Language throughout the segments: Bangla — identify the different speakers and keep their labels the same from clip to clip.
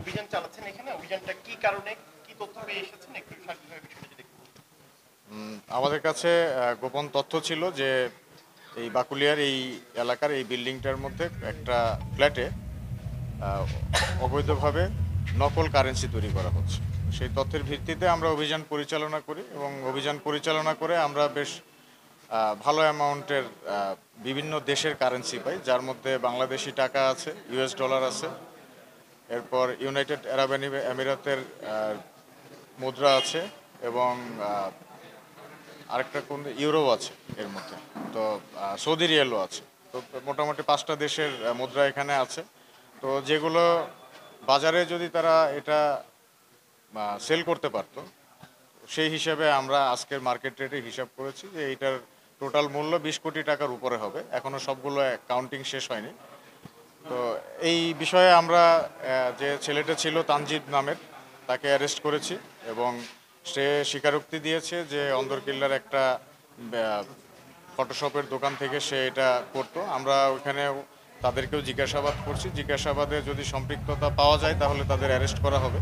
Speaker 1: অভিযান চালাচ্ছেন এখানে, অভিযানটা কি কারণে, কি তথ্য পেয়ে এসেছেন একটু সার্বিকভাবে বিষয়টা যদি একটু বলতেন।
Speaker 2: আমাদের কাছে গোপন তথ্য ছিল যে এই বাকুলিয়ার এই এলাকার এই বিল্ডিংটার মধ্যে একটা ফ্ল্যাটে অবৈধভাবে নকল কারেন্সি তৈরি করা হচ্ছে। সেই তথ্যের ভিত্তিতে আমরা অভিযান পরিচালনা করি এবং অভিযান পরিচালনা করে আমরা বেশ ভালো অ্যামাউন্টের বিভিন্ন দেশের কারেন্সি পাই, যার মধ্যে বাংলাদেশি টাকা আছে, ইউএস ডলার আছে, এরপর ইউনাইটেড আরব আমিরাতের মুদ্রা আছে এবং আরেকটা কোন ইউরো আছে এর মধ্যে, তো সৌদি রিয়ালও আছে। তো মোটামুটি 5টা দেশের মুদ্রা এখানে আছে। তো যেগুলো বাজারে যদি তারা এটা সেল করতে পারতো, সেই হিসাবে আমরা আজকের মার্কেট রেটে হিসাব করেছি যে এইটার টোটাল মূল্য 20 কোটি টাকার উপরে হবে। এখনও সবগুলো কাউন্টিং শেষ হয়নি। তো এই বিষয়ে আমরা যে ছেলেটা ছিল তানজিদ নামের, তাকে অ্যারেস্ট করেছি এবং সে স্বীকারোক্তি দিয়েছে যে অন্দরকিল্লার একটা ফটোশপের দোকান থেকে সে এটা করতো। আমরা ওখানে তাদেরকেও জিজ্ঞাসাবাদ করছি, জিজ্ঞাসাবাদে যদি সম্পৃক্ততা পাওয়া যায় তাহলে তাদের অ্যারেস্ট করা হবে।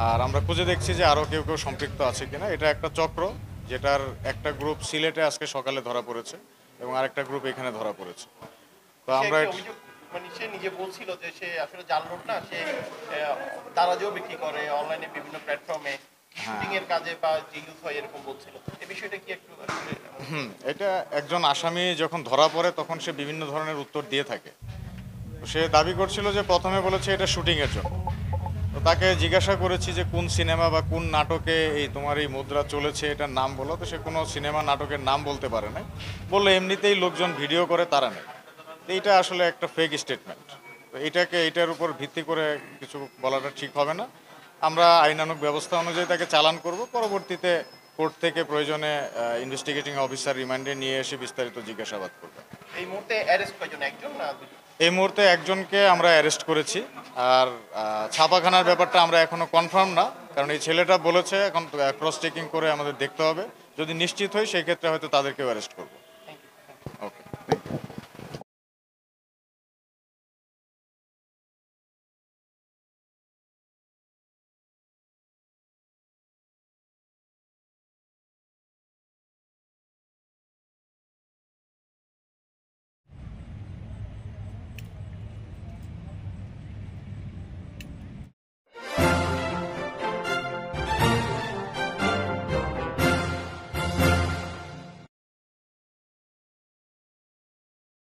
Speaker 2: আর আমরা খুঁজে দেখছি যে আরও কেউ কেউ সম্পৃক্ত আছে কিনা। এটা একটা চক্র, যেটার একটা গ্রুপ সিলেটে আজকে সকালে ধরা পড়েছে এবং আরেকটা গ্রুপ এখানে ধরা পড়েছে। তো
Speaker 1: সে
Speaker 2: আমরা
Speaker 1: একটা অভিযোগ, মানে সে নিজে বলছিল যে সে আসলে জাল নোট না, সে দারাজও বিক্রি করে অনলাইনে বিভিন্ন প্ল্যাটফর্মে শুটিং এর কাজে বা যে ইউজ হয় এরকম বলছিল। এই বিষয়টা কি একটু আসলে
Speaker 2: এটা একজন আসামি যখন ধরা পড়ে তখন সে বিভিন্ন ধরনের উত্তর দিয়ে থাকে। সে দাবি করছিল যে প্রথমে বলেছে এটা শুটিংয়ের জন্য। তো তাকে জিজ্ঞাসা করেছি যে কোন সিনেমা বা কোন নাটকে এই তোমার এই মুদ্রা চলেছে, এটার নাম বলো। তো সে কোনো সিনেমা নাটকের নাম বলতে পারে না, বললো এমনিতেই লোকজন ভিডিও করে তারা নেই। তো এইটা আসলে একটা ফেক স্টেটমেন্ট। তো এইটার উপর ভিত্তি করে কিছু বলাটা ঠিক হবে না। আমরা আইনানুগ ব্যবস্থা অনুযায়ী তাকে চালান করব, পরবর্তীতে কোর্ট থেকে প্রয়োজনে ইনভেস্টিগেটিং অফিসার রিমান্ডে নিয়ে এসে বিস্তারিত জিজ্ঞাসাবাদ করবে।
Speaker 1: এই মুহূর্তে অ্যারেস্ট কয়জন, একজন না দুজন?
Speaker 2: এই মুহূর্তে একজনকে আমরা অ্যারেস্ট করেছি। আর ছাপাখানার ব্যাপারটা আমরা এখনো কনফার্ম না, কারণ এই ছেলেটা বলেছে, এখন ক্রস চেকিং করে আমাদের দেখতে হবে। যদি নিশ্চিত হয় সেই ক্ষেত্রে হয়তো তাদেরকেও অ্যারেস্ট করবো।